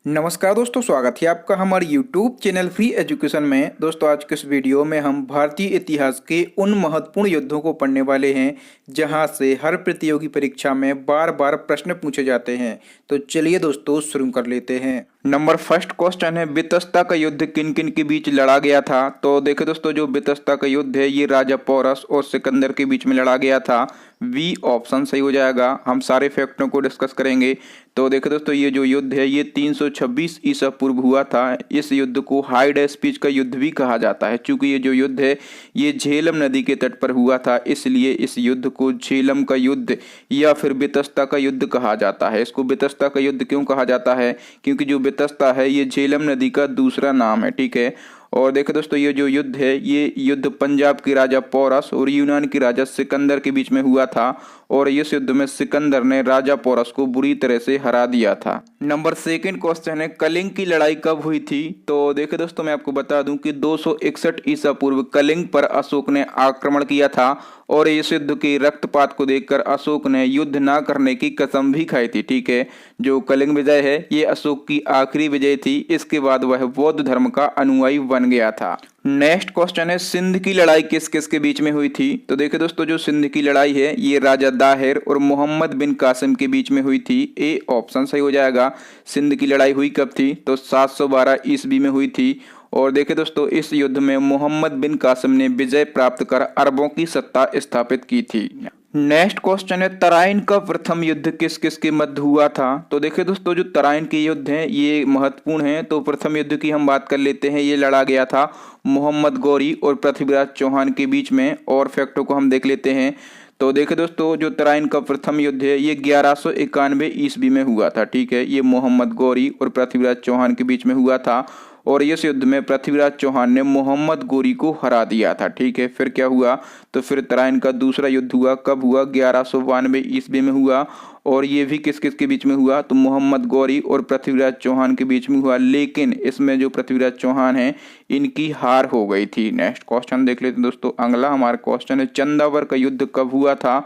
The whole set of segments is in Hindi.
नमस्कार दोस्तों, स्वागत है आपका हमारे YouTube चैनल फ्री एजुकेशन में। दोस्तों, आज के इस वीडियो में हम भारतीय इतिहास के उन महत्वपूर्ण युद्धों को पढ़ने वाले हैं जहां से हर प्रतियोगी परीक्षा में बार बार प्रश्न पूछे जाते हैं। तो चलिए दोस्तों, शुरू कर लेते हैं। नंबर फर्स्ट क्वेश्चन है, बितस्ता का युद्ध किन किन के बीच लड़ा गया था। तो देखो दोस्तों, जो बितस्ता का युद्ध है ये राजा पोरस और सिकंदर के बीच में लड़ा गया था। बी ऑप्शन सही हो जाएगा। हम सारे फैक्टों को डिस्कस करेंगे। तो देखो दोस्तों, ये जो युद्ध है ये 326 ईसा पूर्व हुआ था। इस युद्ध को हाइड स्पीच का युद्ध भी कहा जाता है, क्योंकि ये जो युद्ध है ये झेलम नदी के तट पर हुआ था, इसलिए इस युद्ध को झेलम का युद्ध या फिर बितस्ता का युद्ध कहा जाता है। इसको बितस्ता का युद्ध क्यों कहा जाता है? क्योंकि जो बितस्ता है ये झेलम नदी का दूसरा नाम है, ठीक है। और देखो दोस्तों, ये जो युद्ध है ये युद्ध पंजाब की राजा पोरस और यूनान की राजा सिकंदर के बीच में हुआ था, और इस युद्ध में सिकंदर ने राजा पोरस को बुरी तरह से हरा दिया था। नंबर सेकंड क्वेश्चन है, कलिंग की लड़ाई कब हुई थी। तो देखो दोस्तों, मैं आपको बता दूं कि 261 ईसा पूर्व कलिंग पर अशोक ने आक्रमण किया था, और इस युद्ध के रक्तपात को देखकर अशोक ने युद्ध ना करने की कसम भी खाई थी, ठीक है। जो कलिंग विजय है ये अशोक की आखिरी विजय थी। इसके बाद वह बौद्ध धर्म का अनुयायी बन गया था। नेक्स्ट क्वेश्चन है, सिंध की लड़ाई किस किस के बीच में हुई थी। तो देखिए दोस्तों, जो सिंध की लड़ाई है ये राजा दाहिर और मोहम्मद बिन कासिम के बीच में हुई थी। ए ऑप्शन सही हो जाएगा। सिंध की लड़ाई हुई कब थी? तो 712 ईस्वी में हुई थी। और देखिए दोस्तों, इस युद्ध में मोहम्मद बिन कासिम ने विजय प्राप्त कर अरबों की सत्ता स्थापित की थी। नेक्स्ट क्वेश्चन है, तराइन का प्रथम युद्ध किस किस के मध्य हुआ था। तो देखिए दोस्तों, जो तराइन के युद्ध हैं ये महत्वपूर्ण हैं। तो प्रथम युद्ध की हम बात कर लेते हैं। ये लड़ा गया था मोहम्मद गौरी और पृथ्वीराज चौहान के बीच में, और फैक्टों को हम देख लेते हैं। तो देखिए दोस्तों, जो तराइन का प्रथम युद्ध है ये 1191 ईस्वी में हुआ था, ठीक है। ये मोहम्मद गौरी और पृथ्वीराज चौहान के बीच में हुआ था, और इस युद्ध में पृथ्वीराज चौहान ने मोहम्मद गौरी को हरा दिया था, ठीक है। फिर क्या हुआ? तो फिर तराइन का दूसरा युद्ध हुआ। कब हुआ? 1192 ईस्वी में हुआ, और ये भी किस किस के बीच में हुआ? तो मोहम्मद गौरी और पृथ्वीराज चौहान के बीच में हुआ, लेकिन इसमें जो पृथ्वीराज चौहान हैं इनकी हार हो गई थी। नेक्स्ट क्वेश्चन देख लेते हैं दोस्तों। अगला हमारा क्वेश्चन है, चंदावर का युद्ध कब हुआ था।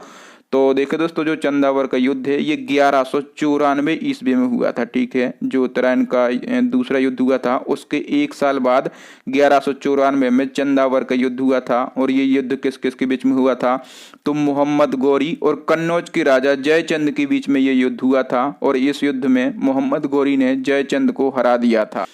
तो देखिए दोस्तों, जो चंदावर का युद्ध है ये 1194 ईस्वी में हुआ था, ठीक है। जो तराइन का दूसरा युद्ध हुआ था उसके एक साल बाद 1194 में चंदावर का युद्ध हुआ था। और ये युद्ध किस किस के बीच में हुआ था? तो मोहम्मद गौरी और कन्नौज के राजा जयचंद के बीच में ये युद्ध हुआ था, और इस युद्ध में मोहम्मद गौरी ने जयचंद को हरा दिया था।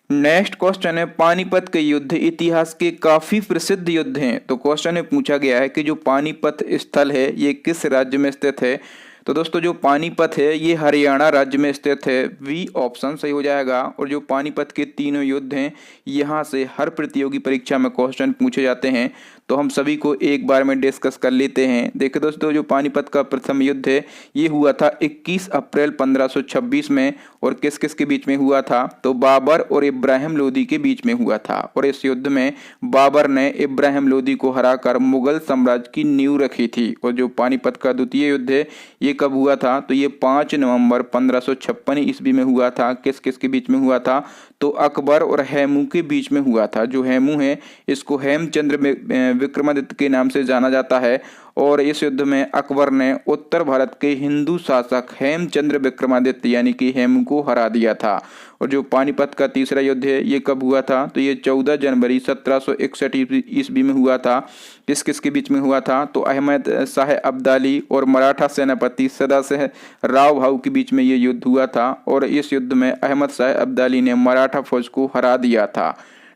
नेक्स्ट क्वेश्चन है, पानीपत के युद्ध इतिहास के काफी प्रसिद्ध युद्ध हैं। तो क्वेश्चन में पूछा गया है कि जो पानीपत स्थल है ये किस राज्य में स्थित है। तो दोस्तों, जो पानीपत है ये हरियाणा राज्य में स्थित है। वी ऑप्शन सही हो जाएगा। और जो पानीपत के तीनों युद्ध हैं यहाँ से हर प्रतियोगी परीक्षा में क्वेश्चन पूछे जाते हैं, तो हम सभी को एक बार में डिस्कस कर लेते हैं। देखिए दोस्तों, जो पानीपत का प्रथम युद्ध है ये हुआ था 21 अप्रैल 1526 में, और किस किस के बीच में हुआ था? तो बाबर और इब्राहिम लोदी के बीच में हुआ था। और इस युद्ध में बाबर ने इब्राहिम लोदी को हराकर मुगल साम्राज्य की नींव रखी थी। और जो पानीपत का द्वितीय युद्ध है ये कब हुआ था? तो ये 5 नवंबर 1556 ईस्वी में हुआ था। किस किस के बीच में हुआ था? तो अकबर और हेमू के बीच में हुआ था। जो हेमू है इसको हेमचंद्र विक्रमादित्य के नाम से जाना जाता है, और इस युद्ध में अकबर ने उत्तर भारत के हिंदू शासक हेमचंद्र विक्रमादित्य यानी कि हेमू को हरा दिया था। और जो पानीपत का तीसरा युद्ध है ये कब हुआ था? तो ये 14 जनवरी 1761 ईस्वी में हुआ था। किस किस के बीच में हुआ था? तो अहमद शाह अब्दाली और मराठा सेनापति सदाशिव राव भाऊ के बीच में ये युद्ध हुआ था, और इस युद्ध में अहमद शाह अब्दाली ने मराठा फौज को हरा दिया था।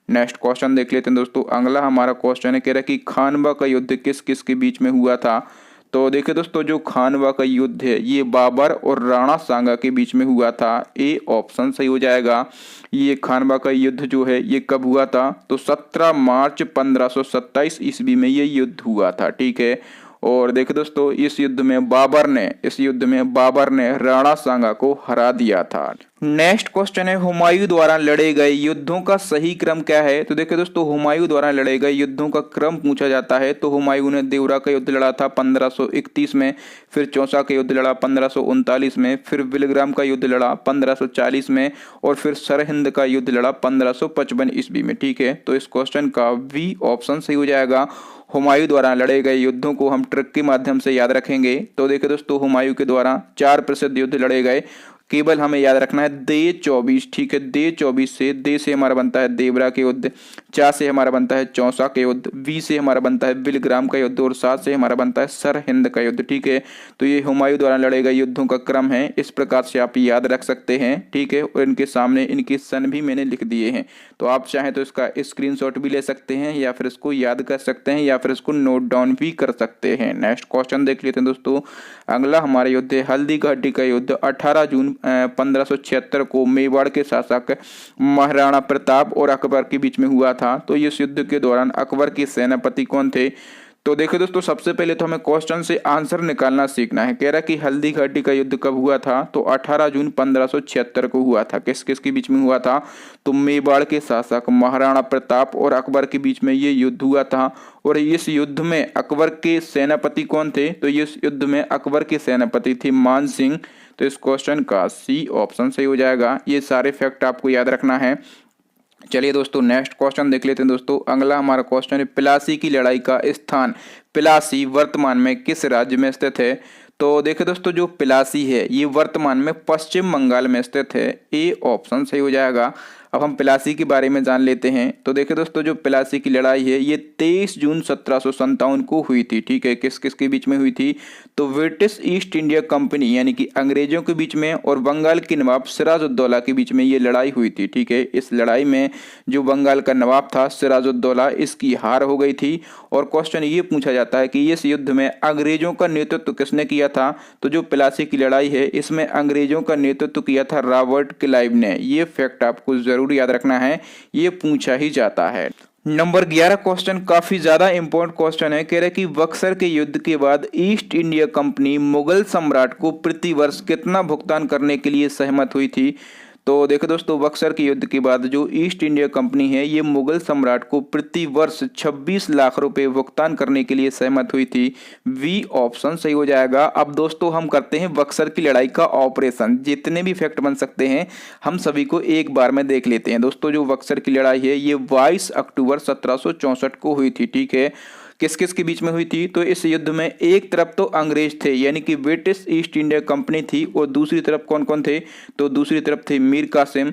नेक्स्ट क्वेश्चन देख लेते हैं दोस्तों। अगला हमारा क्वेश्चन है, कह रहा है कि खानवा का युद्ध किस किस के बीच में हुआ था। तो देखिए दोस्तों, जो खानवा का युद्ध है ये बाबर और राणा सांगा के बीच में हुआ था। ए ऑप्शन सही हो जाएगा। ये खानवा का युद्ध जो है ये कब हुआ था? तो 17 मार्च 1527 ईस्वी में ये युद्ध हुआ था, ठीक है। और देखिए दोस्तों, इस युद्ध में बाबर ने राणा सांगा को हरा दिया था। नेक्स्ट क्वेश्चन है, हुमायूं द्वारा लड़े गए युद्धों का सही क्रम क्या है। तो देखिए दोस्तों, हुमायूं द्वारा लड़े गए युद्धों का क्रम पूछा जाता है। तो हुमायूं ने देवरा का युद्ध लड़ा था 1531 में, फिर चौसा का युद्ध लड़ा 1539 में, फिर बिलग्राम का युद्ध लड़ा 1540 में, और फिर सरहिंद का युद्ध लड़ा 1555 ईस्वी में, ठीक है। तो इस क्वेश्चन का वी ऑप्शन सही हो जाएगा। हुमायूं द्वारा लड़े गए युद्धों को हम ट्रिक के माध्यम से याद रखेंगे। तो देखिए दोस्तों, हुमायूं के द्वारा 4 प्रसिद्ध युद्ध लड़े गए। केवल हमें याद रखना है दे 24, ठीक है। दे 24 से, दे से हमारा बनता है देवरा के युद्ध, चा से हमारा बनता है चौसा के युद्ध, वी से हमारा बनता है बिलग्राम का युद्ध और सात से हमारा बनता है सरहिंद का युद्ध, ठीक है। तो ये हुमायूं द्वारा लड़े गए युद्धों का क्रम है, इस प्रकार से आप याद रख सकते हैं, ठीक है। और इनके सामने इनके सन भी मैंने लिख दिए हैं, तो आप चाहें तो इसका स्क्रीनशॉट भी ले सकते हैं या फिर इसको याद कर सकते हैं या फिर इसको नोट डाउन भी कर सकते हैं। नेक्स्ट क्वेश्चन देख लेते हैं दोस्तों। अगला हमारा युद्ध है हल्दी घाटी का युद्ध। 18 जून 1576 को मेवाड़ के शासक महाराणा प्रताप और अकबर के बीच में हुआ था। तो इस युद्ध के दौरान अकबर के सेनापति कौन थे? तो देखो दोस्तों, सबसे पहले तो हमें क्वेश्चन से आंसर निकालना सीखना है। कह रहा कि हल्दी घाटी का युद्ध कब हुआ था? तो 18 जून 1576 को हुआ था। किस किस के बीच में हुआ था? तो मेवाड़ के शासक महाराणा प्रताप और अकबर के बीच में ये युद्ध हुआ था। और इस युद्ध में अकबर के सेनापति कौन थे? तो इस युद्ध में अकबर के सेनापति थे मान सिंह। तो इस क्वेश्चन का सी ऑप्शन सही हो जाएगा। ये सारे फैक्ट आपको याद रखना है। चलिए दोस्तों, नेक्स्ट क्वेश्चन देख लेते हैं दोस्तों। अगला हमारा क्वेश्चन है प्लासी की लड़ाई का स्थान। प्लासी वर्तमान में किस राज्य में स्थित है? तो देखिए दोस्तों, जो प्लासी है ये वर्तमान में पश्चिम बंगाल में स्थित है। ए ऑप्शन सही हो जाएगा। अब हम प्लासी के बारे में जान लेते हैं। तो देखिए दोस्तों, जो प्लासी की लड़ाई है ये 23 जून 1757 को हुई थी, ठीक है। किस किस के बीच में हुई थी? तो ब्रिटिश ईस्ट इंडिया कंपनी यानी कि अंग्रेजों के बीच में और बंगाल के नवाब सिराजुद्दौला के बीच में ये लड़ाई हुई थी, ठीक है। इस लड़ाई में जो बंगाल का नवाब था सिराजुद्दौला, इसकी हार हो गई थी। और क्वेश्चन ये पूछा जाता है कि इस युद्ध में अंग्रेजों का नेतृत्व किसने किया था? तो जो प्लासी की लड़ाई है इसमें अंग्रेजों का नेतृत्व किया था रॉबर्ट क्लाइव ने। ये फैक्ट आपको जरूर याद रखना है, ये पूछा ही जाता है। नंबर 11 क्वेश्चन काफी ज्यादा इंपॉर्टेंट क्वेश्चन है। कह रहे कि बक्सर के युद्ध के बाद ईस्ट इंडिया कंपनी मुगल सम्राट को प्रति वर्ष कितना भुगतान करने के लिए सहमत हुई थी? तो देखो दोस्तों, बक्सर के युद्ध के बाद जो ईस्ट इंडिया कंपनी है ये मुगल सम्राट को प्रति वर्ष 26 लाख रुपए भुगतान करने के लिए सहमत हुई थी। वी ऑप्शन सही हो जाएगा। अब दोस्तों, हम करते हैं बक्सर की लड़ाई का ऑपरेशन। जितने भी फैक्ट बन सकते हैं हम सभी को एक बार में देख लेते हैं। दोस्तों, जो बक्सर की लड़ाई है ये 22 अक्टूबर 1764 को हुई थी, ठीक है। किस किस के बीच में हुई थी? तो इस युद्ध में एक तरफ तो अंग्रेज थे यानी कि ब्रिटिश ईस्ट इंडिया कंपनी थी और दूसरी तरफ कौन कौन थे? तो दूसरी तरफ थे मीर कासिम,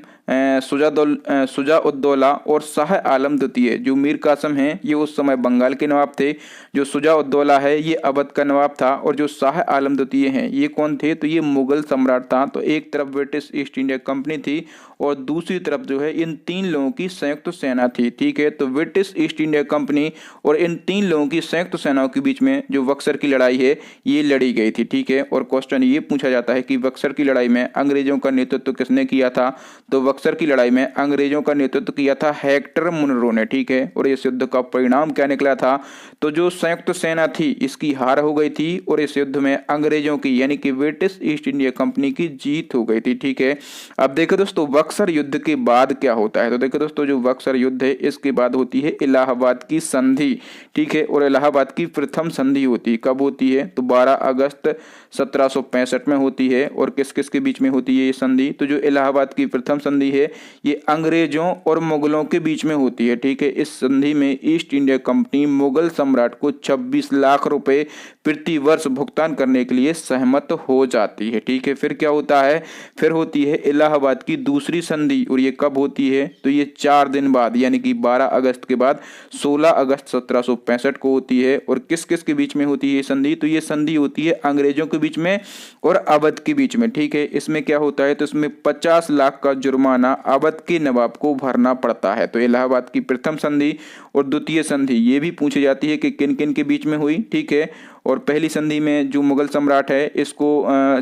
शुजा-उद-दौला और शाह आलम द्वितीय। जो मीर कासिम हैं ये उस समय बंगाल के नवाब थे, जो शुजा-उद-दौला है ये अवध का नवाब था और जो शाह आलम द्वितीय हैं ये कौन थे? तो ये मुगल सम्राट था। तो एक तरफ ब्रिटिश ईस्ट इंडिया कंपनी थी और दूसरी तरफ जो है इन तीन लोगों की संयुक्त सेना थी, ठीक है। तो ब्रिटिश ईस्ट इंडिया कंपनी और इन तीन लोगों की संयुक्त सेनाओं के बीच में जो बक्सर की लड़ाई है ये लड़ी गई थी, ठीक है। और क्वेश्चन ये पूछा जाता है कि बक्सर की लड़ाई में अंग्रेजों का नेतृत्व किसने किया था? तो बक्सर की लड़ाई में अंग्रेजों का नेतृत्व किया था हेक्टर मुनरो ने, ठीक है। और इस युद्ध का परिणाम क्या निकला था? तो जो संयुक्त सेना थी इसकी हार हो गई थी और इस युद्ध में अंग्रेजों की यानी कि ब्रिटिश ईस्ट इंडिया कंपनी की जीत हो गई थी, ठीक है। अब देखो दोस्तों, बक्सर युद्ध के बाद क्या होता है? तो देखो दोस्तों, जो बक्सर युद्ध है इसके बाद होती है इलाहाबाद की संधि, ठीक है। और इलाहाबाद की प्रथम संधि होती है, कब होती है? तो 12 अगस्त 1765 में होती है। और किस किस के बीच में होती है ये संधि? तो जो इलाहाबाद की प्रथम संधि है ये अंग्रेजों और मुगलों के बीच में होती है, ठीक है। इस संधि में ईस्ट इंडिया कंपनी मुगल सम्राट को 26 लाख रुपए प्रति वर्ष भुगतान करने के लिए सहमत हो जाती है, ठीक है। फिर क्या होता है? फिर होती है इलाहाबाद की दूसरी संधि और ये कब होती है? तो ये 4 दिन बाद यानी कि 12 अगस्त के बाद 16 अगस्त 1765 को होती है। और किस किस के बीच में होती है ये संधि? तो ये संधि होती है अंग्रेजों के बीच में और अवध के बीच में, ठीक है। इसमें क्या होता है? तो इसमें 50 लाख का जुर्माना अवध के नवाब को भरना पड़ता है। तो इलाहाबाद की प्रथम संधि और द्वितीय संधि ये भी पूछी जाती है कि किन किन के बीच में हुई, ठीक है। और पहली संधि में जो मुगल सम्राट है इसको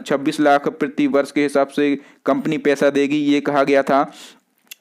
26 लाख प्रति वर्ष के हिसाब से कंपनी पैसा देगी ये कहा गया था।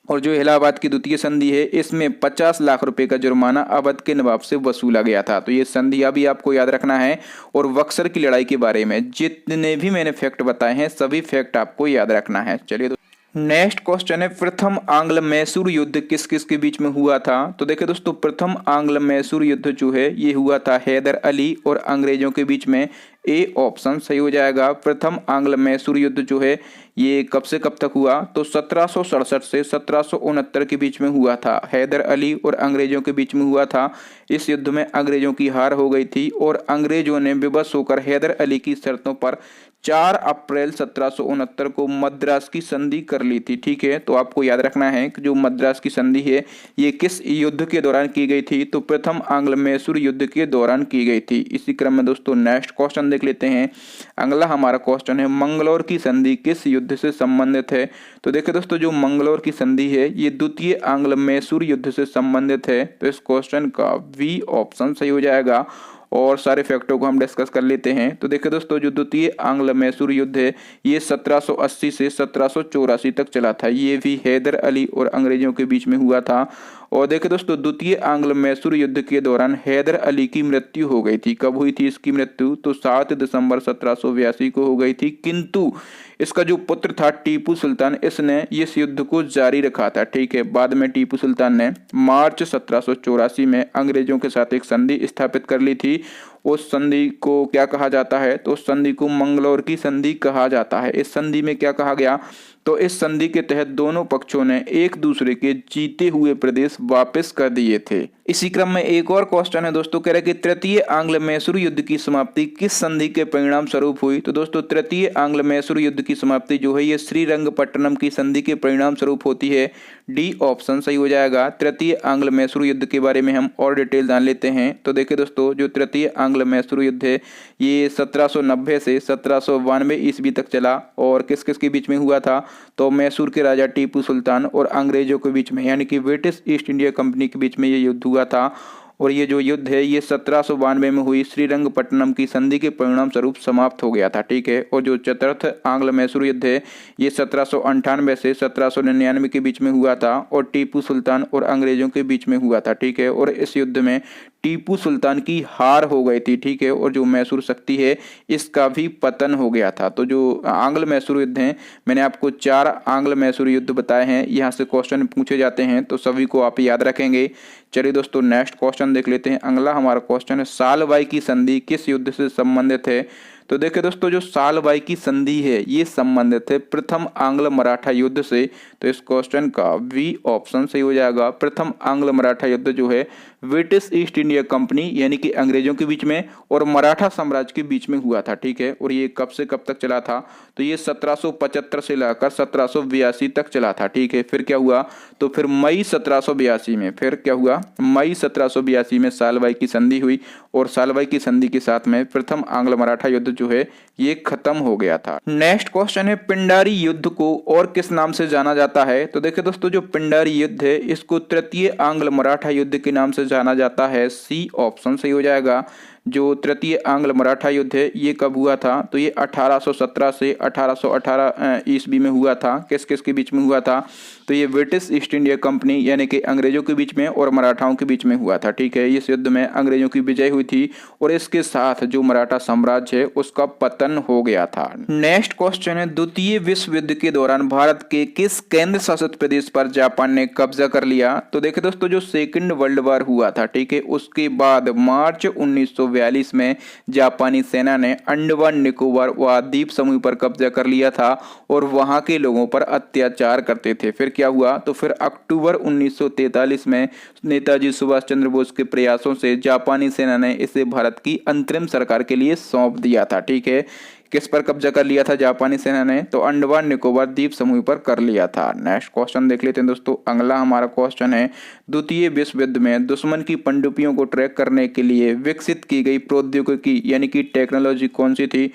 और जो इलाहाबाद की द्वितीय संधि है इसमें 50 लाख रुपए का जुर्माना अवध के नवाब से वसूला गया था। तो ये संधियां भी आपको याद रखना है। और बक्सर की लड़ाई के बारे में जितने भी मैंने फैक्ट बताए हैं सभी फैक्ट आपको याद रखना है। चलिए नेक्स्ट क्वेश्चन है प्रथम आंग्ल मैसूर युद्ध किस किस के बीच में हुआ था? तो देखिए दोस्तों, प्रथम आंग्ल मैसूर युद्ध जो है ये हुआ था हैदर अली और अंग्रेजों के बीच में। ए ऑप्शन सही हो जाएगा। प्रथम आंग्ल मैसूर युद्ध जो है ये कब से कब तक हुआ? तो 1767 से 1769 के बीच में हुआ था। हैदर अली और अंग्रेजों के बीच में हुआ था। इस युद्ध में अंग्रेजों की हार हो गई थी और अंग्रेजों ने विवश होकर हैदर अली की शर्तों पर 4 अप्रैल 1769 को मद्रास की संधि कर ली थी। ठीक है, तो आपको याद रखना है कि जो मद्रास की संधि है ये किस युद्ध के दौरान की गई थी, तो प्रथम आंग्ल मैसूर युद्ध के दौरान की गई थी। इसी क्रम में दोस्तों नेक्स्ट क्वेश्चन देख लेते हैं। अगला हमारा क्वेश्चन है मंगलौर की संधि किस युद्ध से संबंधित है। तो देखिए दोस्तों, जो मंगलौर की संधि है ये द्वितीय आंग्ल मैसूर युद्ध से संबंधित है। तो इस क्वेश्चन का बी ऑप्शन सही हो जाएगा। और सारे फैक्टों को हम डिस्कस कर लेते हैं। तो देखिए दोस्तों, जो द्वितीय आंग्ल मैसूर युद्ध है ये 1780 से 1784 तक चला था। ये भी हैदर अली और अंग्रेजों के बीच में हुआ था। और देखिए दोस्तों, द्वितीय आंग्ल मैसूर युद्ध के दौरान हैदर अली की मृत्यु हो गई थी। कब हुई थी इसकी मृत्यु, तो 7 दिसंबर 1782 को हो गई थी। किंतु इसका जो पुत्र था टीपू सुल्तान, इसने इस युद्ध को जारी रखा था। ठीक है, बाद में टीपू सुल्तान ने मार्च 1784 में अंग्रेजों के साथ एक संधि स्थापित कर ली थी। उस संधि को क्या कहा जाता है, तो उस संधि को मंगलौर की संधि कहा जाता है। इस संधि में क्या कहा गया, तो इस संधि के तहत दोनों पक्षों ने एक दूसरे के जीते हुए प्रदेश वापस कर दिए थे। इसी क्रम में एक और क्वेश्चन है दोस्तों, कह रहे कि तृतीय आंग्ल मैसूर युद्ध की समाप्ति किस संधि के परिणाम स्वरूप हुई। तो दोस्तों, तृतीय आंग्ल मैसूर युद्ध की समाप्ति जो है ये श्रीरंगपट्टनम की संधि के परिणाम स्वरूप होती है। डी ऑप्शन सही हो जाएगा। तृतीय आंग्ल मैसूर युद्ध के बारे में हम और डिटेल जान लेते हैं। तो देखिए दोस्तों, जो तृतीय आंग्ल मैसूर युद्ध है ये 1790 से 1792 ईस्वी तक चला। और किस किस के बीच में हुआ था, तो मैसूर के राजा टीपू सुल्तान और अंग्रेजों के बीच में, यानी कि ब्रिटिश ईस्ट इंडिया कंपनी के बीच में ये युद्ध हुआ था। और ये जो युद्ध है ये 1792 में हुई श्रीरंगपट्टनम की संधि के परिणाम स्वरूप समाप्त हो गया था। ठीक है, और जो चतुर्थ आंग्ल मैसूर युद्ध है ये 1798 से 1799 के बीच में हुआ था और टीपू सुल्तान और अंग्रेजों के बीच में हुआ था। ठीक है, और इस युद्ध में टीपू सुल्तान की हार हो गई थी। ठीक है, और जो मैसूर शक्ति है इसका भी पतन हो गया था। तो जो आंग्ल मैसूर युद्ध हैं, मैंने आपको 4 आंग्ल मैसूर युद्ध बताए हैं। यहाँ से क्वेश्चन पूछे जाते हैं तो सभी को आप याद रखेंगे। चलिए दोस्तों, नेक्स्ट क्वेश्चन देख लेते हैं। अगला हमारा क्वेश्चन है सालबाई की संधि किस युद्ध से संबंधित है। तो देखिए दोस्तों, जो सालबाई की संधि है ये संबंधित है प्रथम आंग्ल मराठा युद्ध से। तो इस क्वेश्चन का बी ऑप्शन सही हो जाएगा। प्रथम आंग्ल मराठा युद्ध जो है ब्रिटिश ईस्ट इंडिया कंपनी यानी कि अंग्रेजों के बीच में और मराठा साम्राज्य के बीच में हुआ था। ठीक है, और ये कब से कब तक चला था, तो ये 1775 से लेकर 1782 तक चला था। ठीक है, फिर क्या हुआ, तो फिर मई 1782 में, फिर क्या हुआ, मई 1782 में सालबाई की संधि हुई। और सालबाई की संधि के साथ में प्रथम आंग्ल मराठा युद्ध जो है ये खत्म हो गया था। नेक्स्ट क्वेश्चन है पिंडारी युद्ध को और किस नाम से जाना जाता है। तो देखिए दोस्तों, जो पिंडारी युद्ध है इसको तृतीय आंग्ल मराठा युद्ध के नाम से जाना जाता है। सी ऑप्शन सही हो जाएगा। जो तृतीय आंग्ल मराठा युद्ध है ये कब हुआ था, तो ये 1817 से 1818 ईस्वी में हुआ था। किस किस के बीच में हुआ था, तो ये ब्रिटिश ईस्ट इंडिया कंपनी यानी कि अंग्रेजों के बीच में और मराठाओं के बीच में हुआ था। ठीक है, इस युद्ध में अंग्रेजों की विजय हुई थी और इसके साथ जो मराठा साम्राज्य है उसका पतन हो गया था। नेक्स्ट क्वेश्चन है द्वितीय विश्व युद्ध के दौरान भारत के किस केंद्र शासित प्रदेश पर जापान ने कब्जा कर लिया। तो देखिए दोस्तों, जो सेकंड वर्ल्ड वॉर हुआ था, ठीक है, उसके बाद मार्च 1942 में जापानी सेना ने अंडमान निकोबार व द्वीप समूह पर कब्जा कर लिया था और वहां के लोगों पर अत्याचार करते थे। फिर क्या हुआ, तो फिर अक्टूबर 1943 में नेताजी सुभाष चंद्र बोस के प्रयासों से जापानी सेना ने इसे भारत की अंतरिम सरकार के लिए सौंप दिया था। ठीक है, किस पर कब्जा कर लिया था जापानी सेना ने, तो अंडमान निकोबार द्वीप समूह पर कर लिया था। नेक्स्ट क्वेश्चन देख लेते हैं दोस्तों। अगला हमारा क्वेश्चन है द्वितीय विश्व युद्ध में दुश्मन की पनडुब्बियों को ट्रैक करने के लिए विकसित की गई प्रौद्योगिकी यानी कि टेक्नोलॉजी कौन सी थी।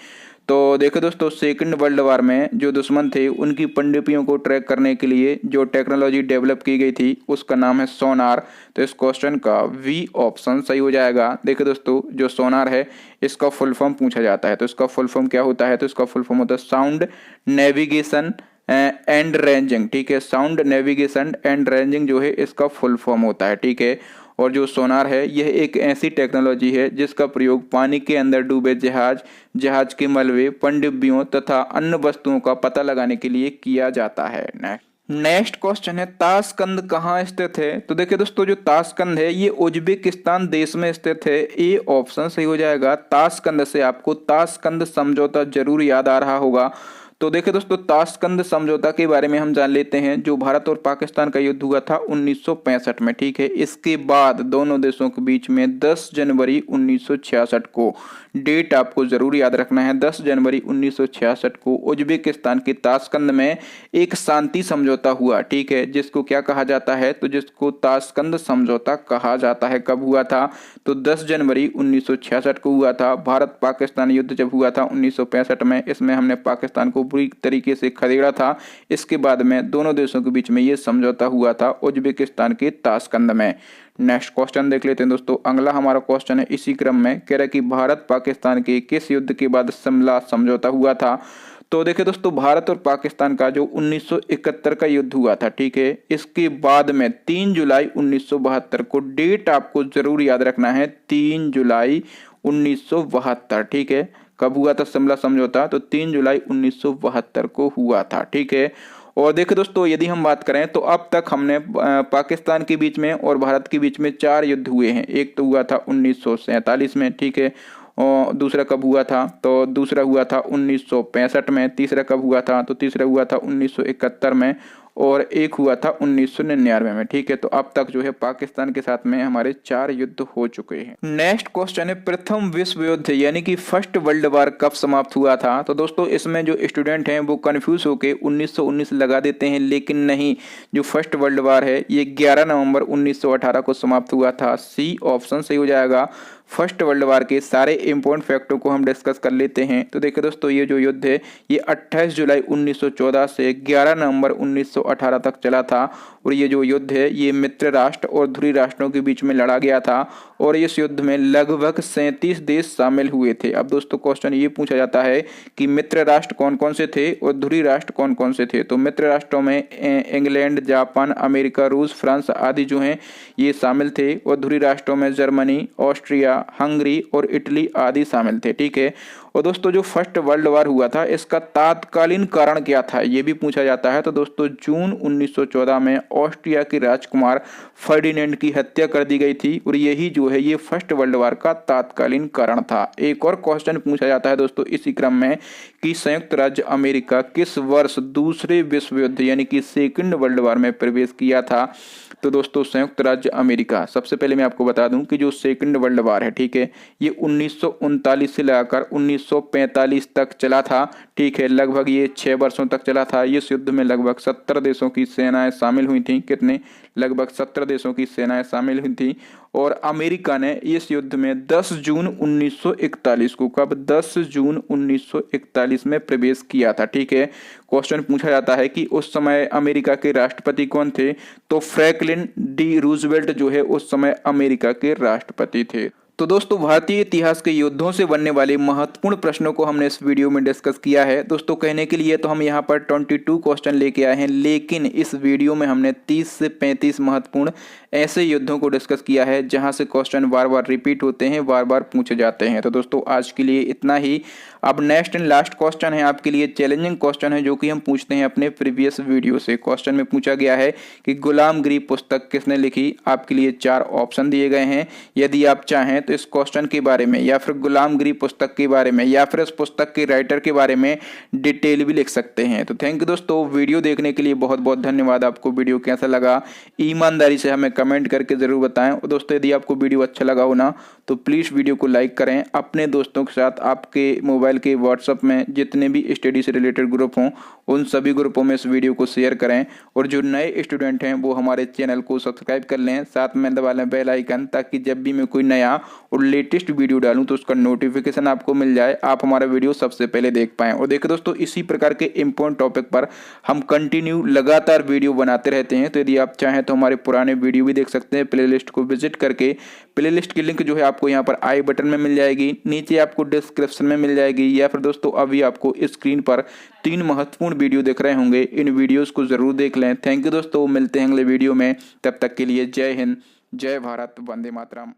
तो देखो दोस्तों, सेकंड वर्ल्ड वॉर में जो दुश्मन थे उनकी पनडुब्बियों को ट्रैक करने के लिए जो टेक्नोलॉजी डेवलप की गई थी उसका नाम है सोनार। तो इस क्वेश्चन का वी ऑप्शन सही हो जाएगा। देखो दोस्तों, जो सोनार है इसका फुल फॉर्म पूछा जाता है, तो इसका फुल फॉर्म क्या होता है, तो इसका फुल फॉर्म होता है साउंड नेविगेशन एंड रेंजिंग। ठीक है, साउंड नेविगेशन एंड रेंजिंग जो है इसका फुल फॉर्म होता है। ठीक है, और जो सोनार है यह एक ऐसी टेक्नोलॉजी है जिसका प्रयोग पानी के अंदर डूबे जहाज के मलबे, पनडुब्बियों तथा अन्य वस्तुओं का पता लगाने के लिए किया जाता है। नेक्स्ट क्वेश्चन है ताशकंद कहाँ स्थित है। तो देखिए दोस्तों, जो ताशकंद है ये उज्बेकिस्तान देश में स्थित है। ए ऑप्शन सही हो जाएगा। ताशकंद से आपको ताशकंद समझौता जरूर याद आ रहा होगा। तो देखिए दोस्तों, ताशकंद समझौता के बारे में हम जान लेते हैं। जो भारत और पाकिस्तान का युद्ध हुआ था 1965 में, ठीक है। इसके बाद दोनों देशों के बीच में 10 जनवरी 1966 को, डेट आपको जरूर याद रखना है, 10 जनवरी 1966 को उज्बेकिस्तान के ताशकंद में एक शांति समझौता हुआ, ठीक है, जिसको क्या कहा जाता है, तो जिसको ताशकंद समझौता कहा जाता है। कब हुआ था, तो 10 जनवरी 1966 को हुआ था। भारत पाकिस्तान युद्ध जब हुआ था 1965 में, इसमें हमने पाकिस्तान को बुरी तरीके से खदेड़ा था। इसके बाद में दोनों देशों के बीच में ये समझौता हुआ था उज्बेकिस्तान के ताशकंद में। नेक्स्ट क्वेश्चन देख लेते हैं दोस्तों। अगला हमारा क्वेश्चन है इसी क्रम में, कह रहा है कि भारत पाकिस्तान के किस युद्ध के बाद शिमला समझौता हुआ था। तो देखिए दोस्तों, भारत और पाकिस्तान का जो 1971 का युद्ध हुआ था, ठीक है, इसके बाद में 3 जुलाई 1972 को, डेट आपको जरूर याद रखना है, 3 जुलाई 1972, ठीक है। कब हुआ था शिमला समझौता, तो 3 जुलाई 1972 को हुआ था, ठीक है। और देखिए दोस्तों, यदि हम बात करें तो अब तक हमने पाकिस्तान के बीच में और भारत के बीच में 4 युद्ध हुए हैं। एक तो हुआ था 1947 में, ठीक है, और दूसरा कब हुआ था, तो दूसरा हुआ था 1965 में। तीसरा कब हुआ था, तो तीसरा हुआ था 1971 में, और एक हुआ था 1999 में, ठीक है। तो अब तक जो है पाकिस्तान के साथ में हमारे 4 युद्ध हो चुके हैं। नेक्स्ट क्वेश्चन है, प्रथम विश्व युद्ध यानी कि फर्स्ट वर्ल्ड वार कब समाप्त हुआ था। तो दोस्तों, इसमें जो स्टूडेंट हैं वो कंफ्यूज होकर 1919 लगा देते हैं, लेकिन नहीं, जो फर्स्ट वर्ल्ड वार है ये 11 नवंबर 1918 को समाप्त हुआ था। सी ऑप्शन सही हो जाएगा। फर्स्ट वर्ल्ड वार के सारे इंपॉर्टेंट फैक्टों को हम डिस्कस कर लेते हैं। तो देखिए दोस्तों, ये जो युद्ध है ये 28 जुलाई 1914 से 11 नवंबर 1918 तक चला था। और ये जो युद्ध है ये मित्र राष्ट्र और ध्रुवी राष्ट्रों के बीच में लड़ा गया था, और इस युद्ध में लगभग 37 देश शामिल हुए थे। अब दोस्तों, क्वेश्चन ये पूछा जाता है कि मित्र राष्ट्र कौन कौन से थे और ध्रुवी राष्ट्र कौन कौन से थे। तो मित्र राष्ट्रों में इंग्लैंड, जापान, अमेरिका, रूस, फ्रांस आदि जो हैं ये शामिल थे, और ध्रुवी राष्ट्रों में जर्मनी, ऑस्ट्रिया, हंगरी और इटली आदि शामिल थे, ठीक है। और दोस्तों, जो फर्स्ट वर्ल्ड वार हुआ था इसका तात्कालीन कारण क्या था, ये भी पूछा जाता है। तो दोस्तों, जून 1914 में ऑस्ट्रिया के राजकुमार फर्डिनेंड की हत्या कर दी गई थी, और यही जो है ये फर्स्ट वर्ल्ड वार का तात्कालीन कारण था। एक और क्वेश्चन पूछा जाता है दोस्तों इसी क्रम में कि संयुक्त राज्य अमेरिका किस वर्ष दूसरे विश्व युद्ध यानी कि सेकंड वर्ल्ड वार में प्रवेश किया था। तो दोस्तों, संयुक्त राज्य अमेरिका, सबसे पहले मैं आपको बता दूं कि जो सेकंड वर्ल्ड वार है, ठीक है, ये 1939 से लेकर 1945 तक चला था, ठीक है। लगभग ये 6 वर्षों तक चला था। इस युद्ध में लगभग 70 देशों की सेनाएं शामिल हुई थी। कितने, लगभग 70 देशों की सेनाएं शामिल हुई थी। और अमेरिका ने इस युद्ध में 10 जून 1941 को, कब, 10 जून 1941 में प्रवेश किया था, ठीक है। क्वेश्चन पूछा जाता है कि उस समय अमेरिका के राष्ट्रपति कौन थे। तो फ्रैंकलिन डी रूजवेल्ट जो है उस समय अमेरिका के राष्ट्रपति थे। तो दोस्तों, भारतीय इतिहास के युद्धों से बनने वाले महत्वपूर्ण प्रश्नों को हमने इस वीडियो में डिस्कस किया है। दोस्तों, कहने के लिए तो हम यहाँ पर 22 क्वेश्चन लेके आए हैं, लेकिन इस वीडियो में हमने 30 से 35 महत्वपूर्ण ऐसे युद्धों को डिस्कस किया है जहां से क्वेश्चन बार बार रिपीट होते हैं, बार बार पूछे जाते हैं। तो दोस्तों, आज के लिए इतना ही। अब नेक्स्ट एंड लास्ट क्वेश्चन है आपके लिए, चैलेंजिंग क्वेश्चन है जो कि हम पूछते हैं अपने प्रीवियस वीडियो से। क्वेश्चन में पूछा गया है कि गुलामगिरी पुस्तक किसने लिखी। आपके लिए 4 ऑप्शन दिए गए हैं। यदि आप चाहें तो इस क्वेश्चन के बारे में, या फिर गुलामगिरी पुस्तक के बारे में, या फिर इस पुस्तक के राइटर के बारे में डिटेल भी लिख सकते हैं। तो थैंक यू दोस्तों, वीडियो देखने के लिए बहुत बहुत धन्यवाद। आपको वीडियो कैसा लगा ईमानदारी से हमें कमेंट करके जरूर बताएं। और दोस्तों, यदि आपको वीडियो अच्छा लगा हो ना तो प्लीज़ वीडियो को लाइक करें। अपने दोस्तों के साथ आपके मोबाइल के व्हाट्सएप में जितने भी स्टडी से रिलेटेड ग्रुप हों उन सभी ग्रुपों में इस वीडियो को शेयर करें। और जो नए स्टूडेंट हैं वो हमारे चैनल को सब्सक्राइब कर लें, साथ में दबा लें बेल आइकन, ताकि जब भी मैं कोई नया और लेटेस्ट वीडियो डालूं तो उसका नोटिफिकेशन आपको मिल जाए, आप हमारा वीडियो सबसे पहले देख पाएं। और देखिए दोस्तों, इसी प्रकार के इंपॉर्टेंट टॉपिक पर हम कंटिन्यू लगातार वीडियो बनाते रहते हैं। तो यदि आप चाहें तो हमारे पुराने वीडियो भी देख सकते हैं। प्लेलिस्ट को विजिट करके, प्लेलिस्ट की लिंक जो है आपको यहाँ पर आई बटन में मिल जाएगी, नीचे आपको डिस्क्रिप्शन में मिल जाएगी, या फिर दोस्तों अभी आपको स्क्रीन पर 3 महत्वपूर्ण वीडियो दिख रहे होंगे। इन वीडियोस को जरूर देख लें। थैंक यू दोस्तों, मिलते हैं अगले वीडियो में। तब तक के लिए जय हिंद, जय भारत, वंदे मातरम।